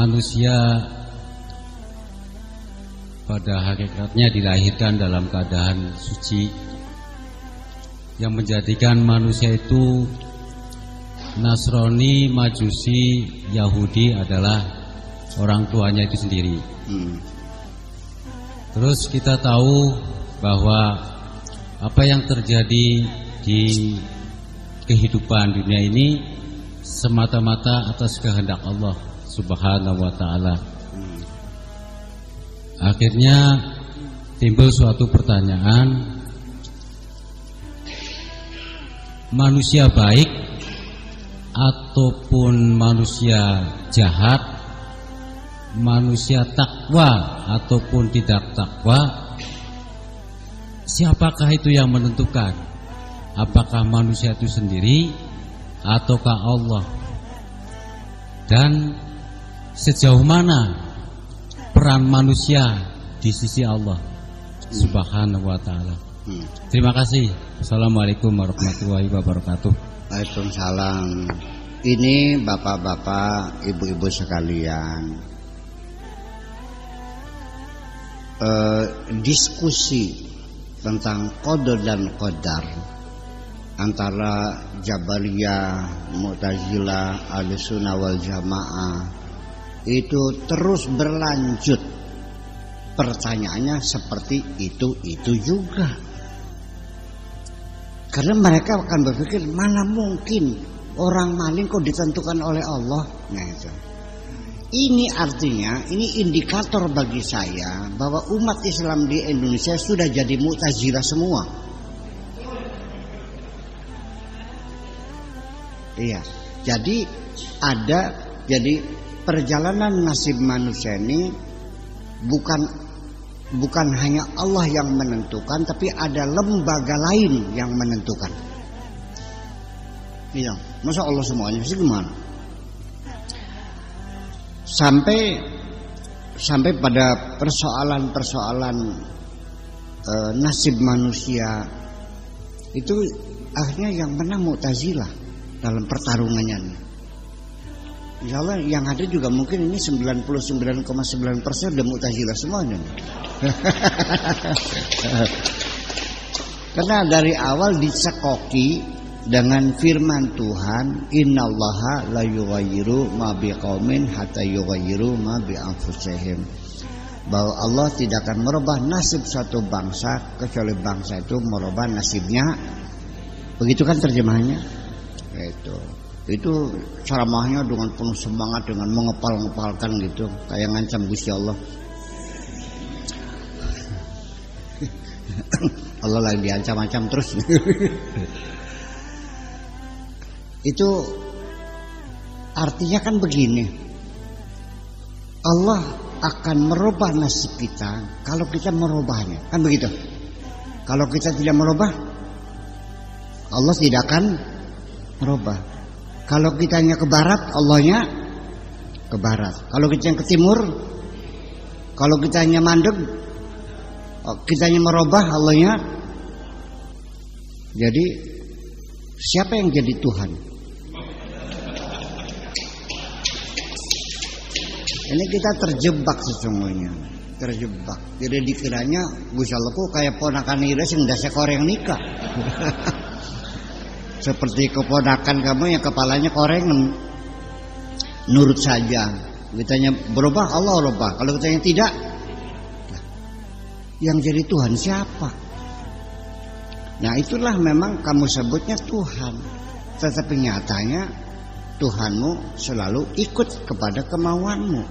Manusia pada hakikatnya dilahirkan dalam keadaan suci, yang menjadikan manusia itu Nasrani, Majusi, Yahudi adalah orang tuanya itu sendiri. Terus kita tahu bahwa apa yang terjadi di kehidupan dunia ini semata-mata atas kehendak Allah Subhanahu wa ta'ala. Akhirnya timbul suatu pertanyaan, manusia baik ataupun manusia jahat, manusia takwa ataupun tidak takwa, siapakah itu yang menentukan? Apakah manusia itu sendiri ataukah Allah? Dan sejauh mana peran manusia di sisi Allah Subhanahu wa ta'ala? Terima kasih. Assalamualaikum warahmatullahi wabarakatuh. Waalaikumsalam. Ini bapak-bapak, ibu-ibu sekalian, diskusi tentang qada dan qadar antara Jabariyah, Mu'tazilah, Ahlussunnah wal Jamaah itu terus berlanjut. Pertanyaannya seperti itu juga. Karena mereka akan berpikir, mana mungkin orang maling kok ditentukan oleh Allah. Nah itu. Ini artinya, ini indikator bagi saya bahwa umat Islam di Indonesia sudah jadi Mu'tazilah semua. Iya, jadi perjalanan nasib manusia ini bukan hanya Allah yang menentukan, tapi ada lembaga lain yang menentukan. Iya, masa Allah semuanya sih gimana? Sampai pada persoalan nasib manusia itu akhirnya yang menang Mu'tazilah dalam pertarungannya. Insya Allah yang ada juga mungkin ini 99,9% udah Mu'tazilah semuanya. Karena dari awal dicekoki dengan firman Tuhan, innallaha la yughayyiru ma biqaumin hatta yughayyiru ma bi anfusihim. Bahwa Allah tidak akan merubah nasib suatu bangsa kecuali bangsa itu merubah nasibnya. Begitu kan terjemahannya? Itu ceramahnya dengan penuh semangat, dengan mengepal-ngepalkan gitu, kayak ngancam Gusti Allah. Allah lagi diancam-ancam terus. Itu artinya kan begini, Allah akan merubah nasib kita kalau kita merubahnya, kan begitu. Kalau kita tidak merubah, Allah tidak akan merubah. Kalau kitanya ke barat, Allahnya ke barat. Kalau kita yang ke timur, kalau kitanya mandeg, kitanya merubah, Allahnya. Jadi siapa yang jadi Tuhan? Ini kita terjebak sesungguhnya, terjebak. Jadi dikiranya Gusti Allah kok kayak ponakan ira sing ndase koreng nikah. Seperti keponakan kamu yang kepalanya koreng, nurut saja. Kitanya berubah, Allah berubah. Kalau kitanya tidak, yang jadi Tuhan siapa? Nah itulah memang kamu sebutnya Tuhan, tetapi nyatanya Tuhanmu selalu ikut kepada kemauanmu.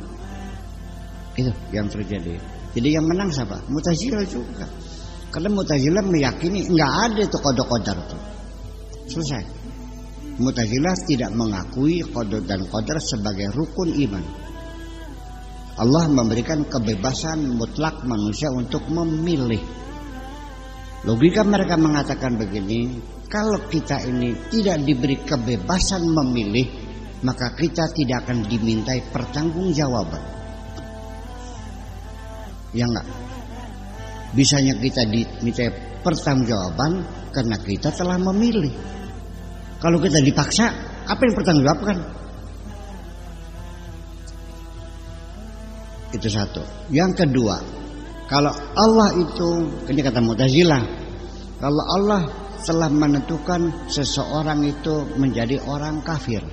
Itu yang terjadi. Jadi yang menang siapa? Mu'tazilah juga. Karena Mu'tazilah meyakini nggak ada itu qada-qadar itu. Selesai. Mu'tazilah tidak mengakui qada dan qadar sebagai rukun iman. Allah memberikan kebebasan mutlak manusia untuk memilih. Logika mereka mengatakan begini, kalau kita ini tidak diberi kebebasan memilih, maka kita tidak akan dimintai pertanggungjawaban. Ya enggak? Bisanya kita dimintai pertanggungjawaban karena kita telah memilih. Kalau kita dipaksa, apa yang pertanggungjawabkan? Itu satu. Yang kedua, kalau Allah itu, ini kata Mu'tazilah, kalau Allah telah menentukan seseorang itu menjadi orang kafir,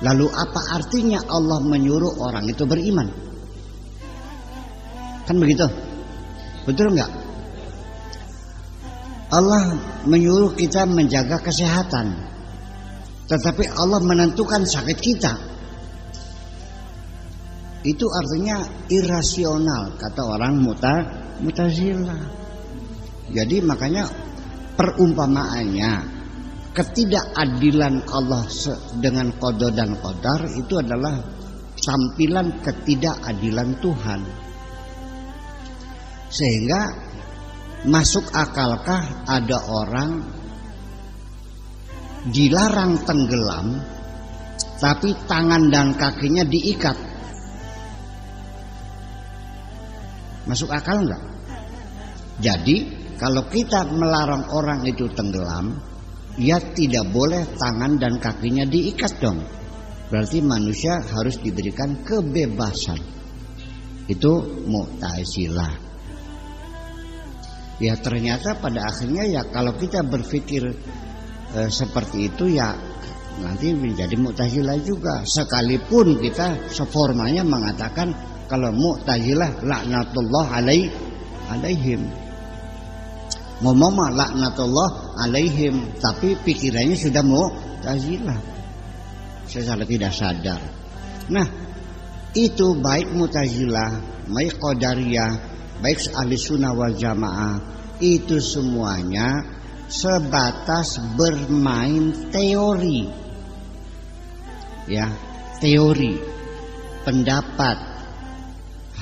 lalu apa artinya Allah menyuruh orang itu beriman? Kan begitu? Betul enggak? Allah menyuruh kita menjaga kesehatan, tetapi Allah menentukan sakit kita. Itu artinya irasional, kata orang Mu'tazilah. Jadi makanya perumpamaannya, ketidakadilan Allah dengan qada dan qadar itu adalah tampilan ketidakadilan Tuhan. Sehingga masuk akalkah ada orang dilarang tenggelam tapi tangan dan kakinya diikat? Masuk akal enggak? Jadi kalau kita melarang orang itu tenggelam, ya tidak boleh tangan dan kakinya diikat dong. Berarti manusia harus diberikan kebebasan. Itu Mu'tazilah. Ya ternyata pada akhirnya ya kalau kita berpikir seperti itu ya nanti menjadi Mu'tazilah juga. Sekalipun kita seformalnya mengatakan kalau Mu'tazilah laknatullah alaihim. Ngomong mah laknatullah alaihim, tapi pikirannya sudah Mu'tazilah secara tidak sadar. Nah, itu baik Mu'tazilah, baik Qadariyah, baik ahli sunnah wal jamaah, itu semuanya sebatas bermain teori. Ya, teori, pendapat,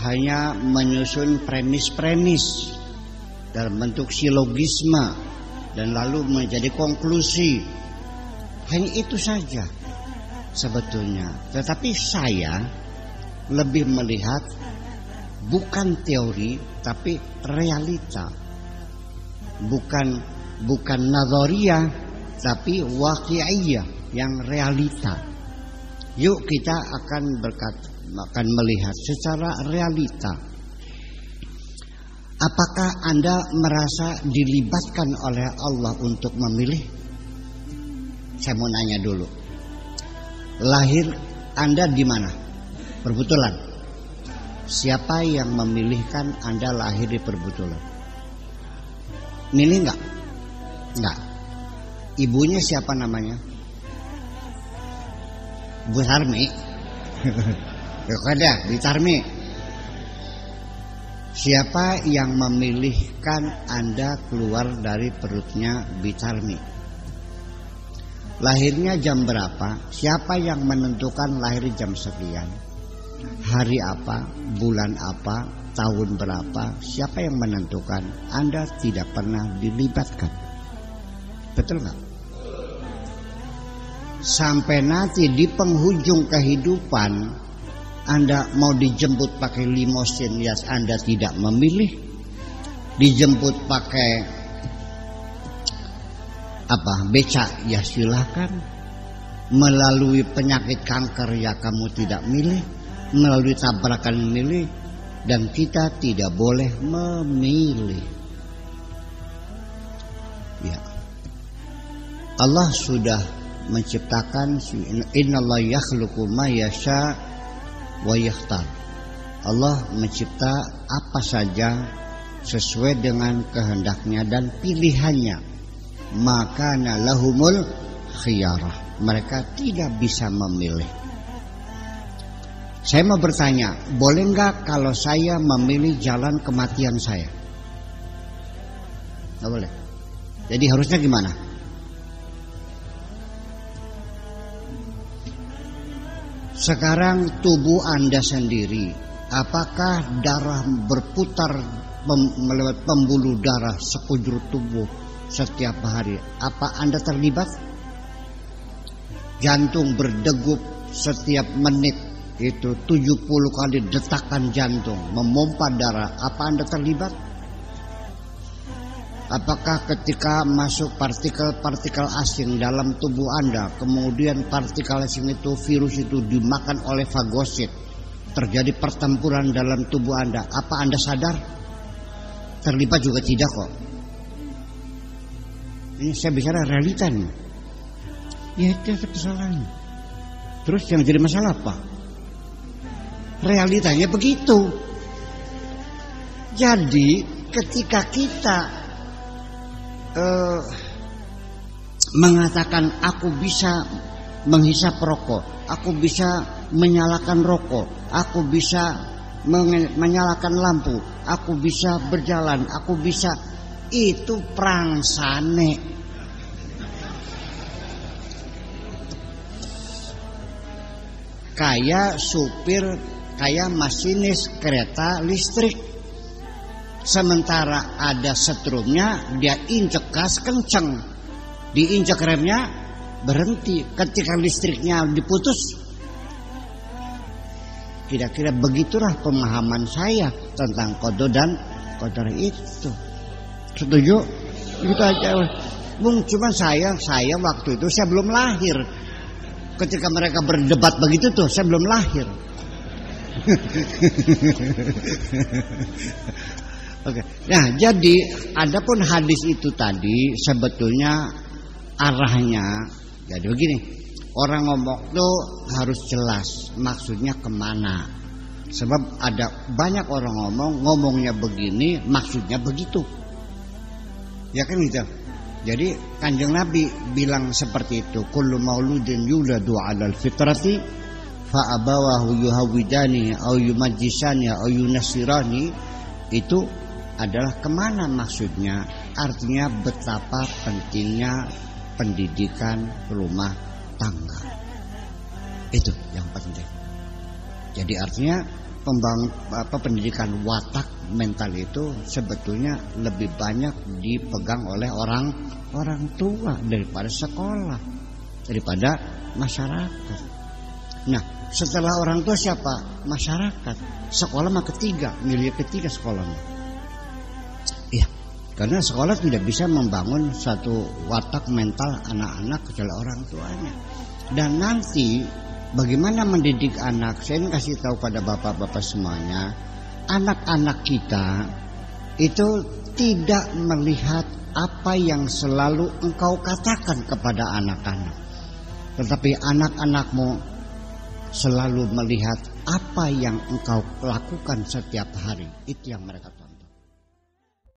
hanya menyusun premis-premis dalam bentuk silogisme dan lalu menjadi konklusi. Hanya itu saja sebetulnya. Tetapi saya lebih melihat bukan teori tapi realita. Bukan nadhariyah tapi waqi'iyah, yang realita. Yuk kita akan melihat secara realita. Apakah Anda merasa dilibatkan oleh Allah untuk memilih? Saya mau nanya dulu. Lahir Anda di mana? Perbutulan. Siapa yang memilihkan Anda lahir di perbutulan? Milih enggak? Enggak. Ibunya siapa namanya? Bu Tarmi. Ya ada, Bu Tarmi. Siapa yang memilihkan Anda keluar dari perutnya Bitarmi? Lahirnya jam berapa? Siapa yang menentukan lahir jam sekian? Hari apa? Bulan apa? Tahun berapa? Siapa yang menentukan? Anda tidak pernah dilibatkan. Betul nggak? Sampai nanti di penghujung kehidupan Anda mau dijemput pakai limosin, ya Anda tidak memilih. Dijemput pakai becak, ya silakan. Melalui penyakit kanker, ya kamu tidak milih. Melalui tabrakan memilih. Dan kita tidak boleh memilih. Ya, Allah sudah menciptakan, innallaha yakhluqu ma yasha wa yakhtar. Allah mencipta apa saja sesuai dengan kehendaknya dan pilihannya. Maka lahumul khiyarah. Mereka tidak bisa memilih. Saya mau bertanya, boleh enggak kalau saya memilih jalan kematian saya? Enggak boleh. Jadi harusnya gimana? Sekarang tubuh Anda sendiri, apakah darah berputar melewat pembuluh darah sekujur tubuh setiap hari? Apa Anda terlibat? Jantung berdegup setiap menit, itu 70 kali detakan jantung memompa darah. Apa Anda terlibat? Apakah ketika masuk partikel-partikel asing dalam tubuh Anda, kemudian partikel asing itu, virus itu dimakan oleh fagosit, terjadi pertempuran dalam tubuh Anda. Apa Anda sadar? Terlibat juga tidak kok. Ini saya bicara realita nih. Ya itu kesalahannya. Terus yang jadi masalah apa? Realitanya begitu. Jadi ketika kita mengatakan aku bisa menghisap rokok, aku bisa menyalakan rokok, aku bisa menyalakan lampu, aku bisa berjalan, aku bisa, itu prangsane. Kayak supir, kayak masinis kereta listrik. Sementara ada setrumnya, dia injek gas kenceng, diinjek remnya berhenti. Ketika listriknya diputus, kira-kira begitulah pemahaman saya tentang qada dan qadar itu. Setuju? Itu aja. Cuma saya waktu itu saya belum lahir. Ketika mereka berdebat begitu tuh, saya belum lahir. Oke. Nah, jadi adapun hadis itu tadi sebetulnya arahnya jadi begini. Orang ngomong tuh harus jelas maksudnya kemana. Sebab ada banyak orang ngomongnya begini, maksudnya begitu. Ya kan gitu. Jadi Kanjeng Nabi bilang seperti itu, kullu mauludin yuladu 'alal fitrati fa abawahu yuhawidani au yumajjisani au yunasirani. Itu adalah kemana maksudnya. Artinya betapa pentingnya pendidikan rumah tangga. Itu yang penting. Jadi artinya pendidikan watak mental itu sebetulnya lebih banyak dipegang oleh orang tua daripada sekolah, daripada masyarakat. Nah, setelah orang tua siapa? Masyarakat. Sekolah mah ketiga, milik ketiga sekolahnya. Iya, karena sekolah tidak bisa membangun satu watak mental anak-anak kecuali orang tuanya. Dan nanti bagaimana mendidik anak? Saya ini kasih tahu pada bapak-bapak semuanya, anak-anak kita itu tidak melihat apa yang selalu engkau katakan kepada anak-anak, tetapi anak-anakmu selalu melihat apa yang engkau lakukan setiap hari. Itu yang mereka tonton.